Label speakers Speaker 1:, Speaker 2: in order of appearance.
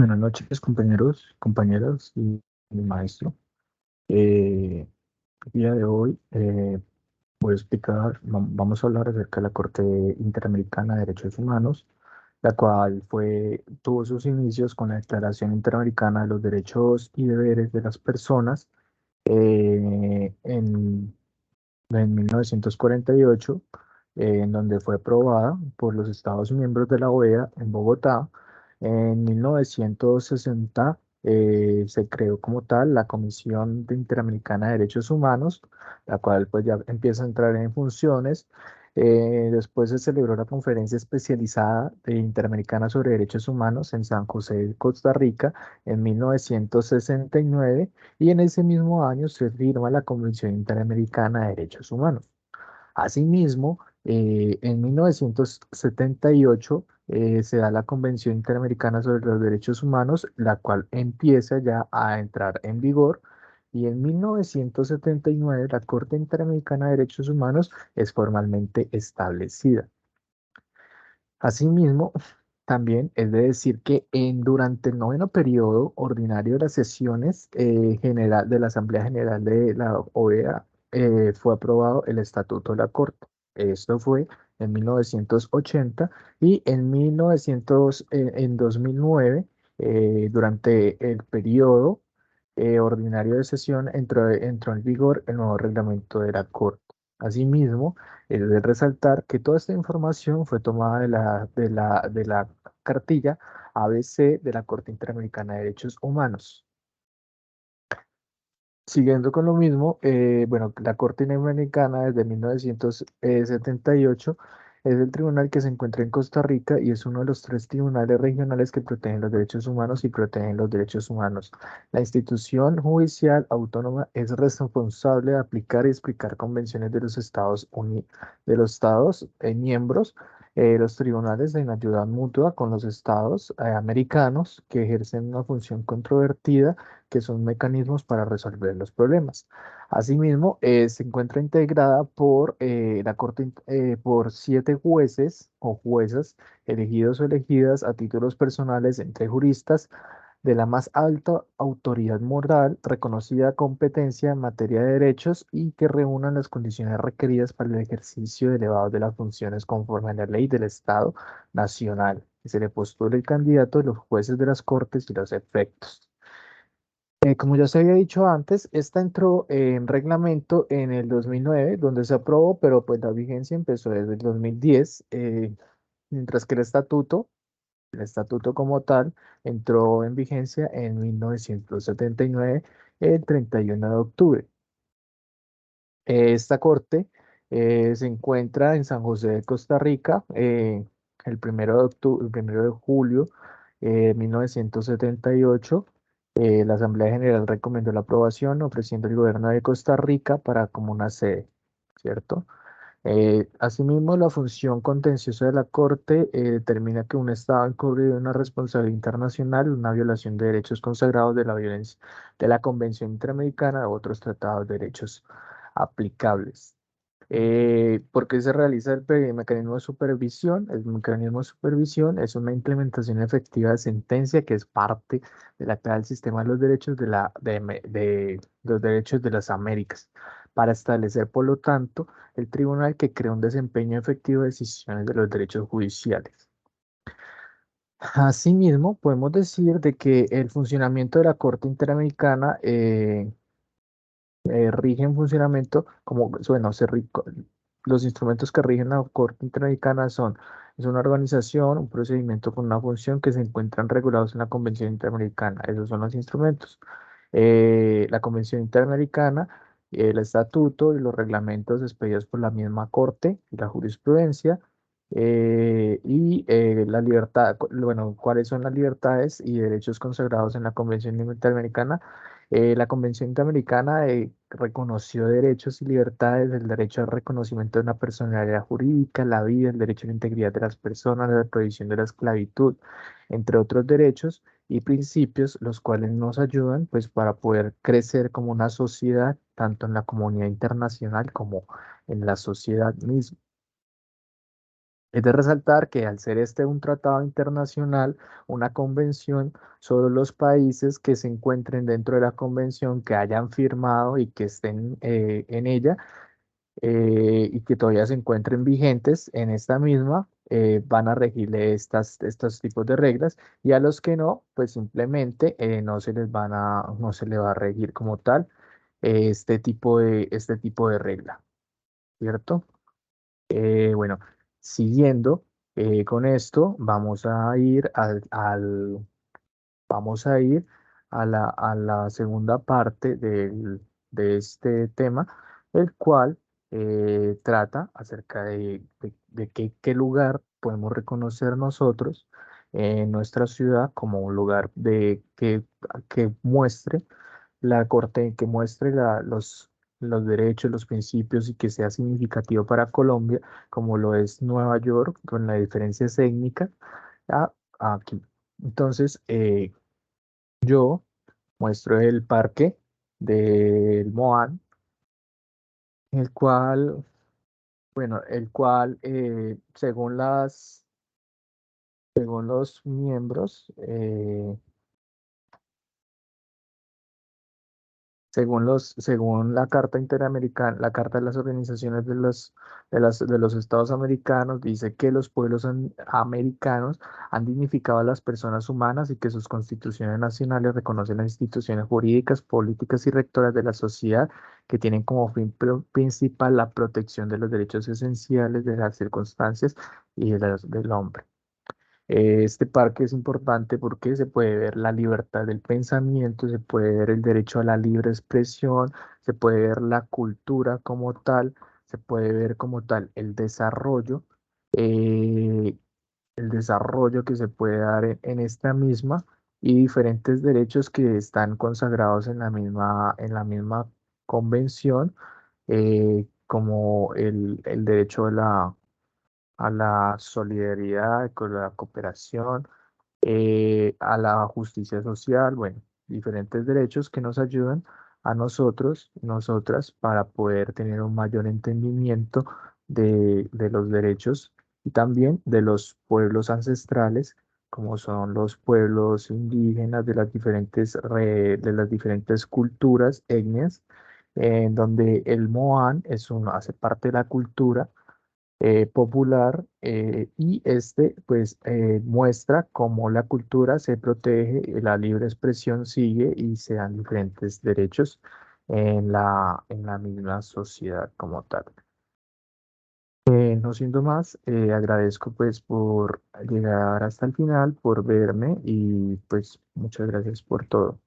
Speaker 1: Buenas noches, compañeros, compañeras y maestro. El día de hoy voy a explicar, vamos a hablar acerca de la Corte Interamericana de Derechos Humanos, la cual tuvo sus inicios con la Declaración Interamericana de los Derechos y Deberes de las Personas eh, en, en 1948, en donde fue aprobada por los Estados miembros de la OEA en Bogotá. En 1960 se creó como tal la Comisión Interamericana de Derechos Humanos, la cual pues ya empieza a entrar en funciones. Después se celebró la Conferencia Especializada de Interamericana sobre Derechos Humanos en San José, Costa Rica, en 1969, y en ese mismo año se firma la Convención Interamericana de Derechos Humanos. Asimismo, en 1978 se da la Convención Interamericana sobre los Derechos Humanos, la cual empieza ya a entrar en vigor. Y en 1979 la Corte Interamericana de Derechos Humanos es formalmente establecida. Asimismo, también es de decir que durante el noveno periodo ordinario de las sesiones de la Asamblea General de la OEA fue aprobado el Estatuto de la Corte. Esto fue en 1980, y en 2009, durante el periodo ordinario de sesión, entró en vigor el nuevo reglamento de la Corte. Asimismo, es de resaltar que toda esta información fue tomada de la cartilla ABC de la Corte Interamericana de Derechos Humanos. Siguiendo con lo mismo, bueno, la Corte Interamericana desde 1978 es el tribunal que se encuentra en Costa Rica y es uno de los tres tribunales regionales que protegen los derechos humanos y protegen los derechos humanos. La institución judicial autónoma es responsable de aplicar y explicar convenciones de los Estados miembros. Los tribunales en ayuda mutua con los estados americanos que ejercen una función controvertida, que son mecanismos para resolver los problemas. Asimismo, se encuentra integrada por la Corte, por 7 jueces o juezas elegidos o elegidas a títulos personales entre juristas de la más alta autoridad moral, reconocida competencia en materia de derechos y que reúnan las condiciones requeridas para el ejercicio elevado de las funciones conforme a la ley del Estado Nacional. Que se le postule el candidato de los jueces de las Cortes y los efectos. Como ya se había dicho antes, esta entró en reglamento en el 2009, donde se aprobó, pero pues la vigencia empezó desde el 2010, mientras que el estatuto como tal entró en vigencia en 1979, el 31 de octubre. Esta corte se encuentra en San José de Costa Rica, el 1 de julio de 1978. La Asamblea General recomendó la aprobación, ofreciendo el gobierno de Costa Rica para como una sede, ¿cierto? Asimismo, la función contenciosa de la Corte determina que un Estado incurrido en una responsabilidad internacional, una violación de derechos consagrados de la violencia de la Convención Interamericana u otros tratados de derechos aplicables. ¿Por qué se realiza el mecanismo de supervisión? El mecanismo de supervisión es una implementación efectiva de sentencia que es parte de la clave del sistema de los derechos de los derechos de las Américas, para establecer, por lo tanto, el tribunal que crea un desempeño efectivo de decisiones de los derechos judiciales. Asimismo, podemos decir de que el funcionamiento de la Corte Interamericana rige en funcionamiento como, bueno, los instrumentos que rigen la Corte Interamericana es una organización, un procedimiento con una función que se encuentran regulados en la Convención Interamericana. Esos son los instrumentos. La Convención Interamericana, el estatuto y los reglamentos expedidos por la misma Corte y la jurisprudencia. La libertad, bueno, cuáles son las libertades y derechos consagrados en la Convención Interamericana. La Convención Interamericana reconoció derechos y libertades, el derecho al reconocimiento de una personalidad jurídica, la vida, el derecho a la integridad de las personas, la prohibición de la esclavitud, entre otros derechos y principios, los cuales nos ayudan pues para poder crecer como una sociedad, tanto en la comunidad internacional como en la sociedad misma. Es de resaltar que al ser este un tratado internacional, una convención, solo los países que se encuentren dentro de la convención, que hayan firmado y que estén en ella, y que todavía se encuentren vigentes en esta misma, van a regirle estos tipos de reglas, y a los que no, pues simplemente no se les va a regir como tal este tipo de regla, ¿cierto? Bueno, siguiendo con esto, vamos a ir a la segunda parte de este tema, el cual trata acerca de qué lugar podemos reconocer nosotros en nuestra ciudad como un lugar que muestre la corte, que muestre los derechos, los principios y que sea significativo para Colombia, como lo es Nueva York, con la diferencia étnica aquí. Entonces, yo muestro el parque del Moan, el cual, bueno, según los miembros, según la Carta Interamericana, la Carta de las Organizaciones de los Estados Americanos, dice que los pueblos americanos han dignificado a las personas humanas y que sus constituciones nacionales reconocen las instituciones jurídicas, políticas y rectoras de la sociedad que tienen como fin principal la protección de los derechos esenciales de las circunstancias y del hombre. Este parque es importante porque se puede ver la libertad del pensamiento, se puede ver el derecho a la libre expresión, se puede ver la cultura como tal, se puede ver como tal eh, el desarrollo que se puede dar en esta misma y diferentes derechos que están consagrados en la misma convención, como el derecho a la solidaridad, con la cooperación, a la justicia social, bueno, diferentes derechos que nos ayudan a nosotros, nosotras, para poder tener un mayor entendimiento de los derechos y también de los pueblos ancestrales, como son los pueblos indígenas de las diferentes culturas, etnias, en donde el Moan hace parte de la cultura popular, y este pues muestra cómo la cultura se protege, la libre expresión sigue y se dan diferentes derechos en la misma sociedad como tal. No siendo más, agradezco pues por llegar hasta el final, por verme y pues muchas gracias por todo.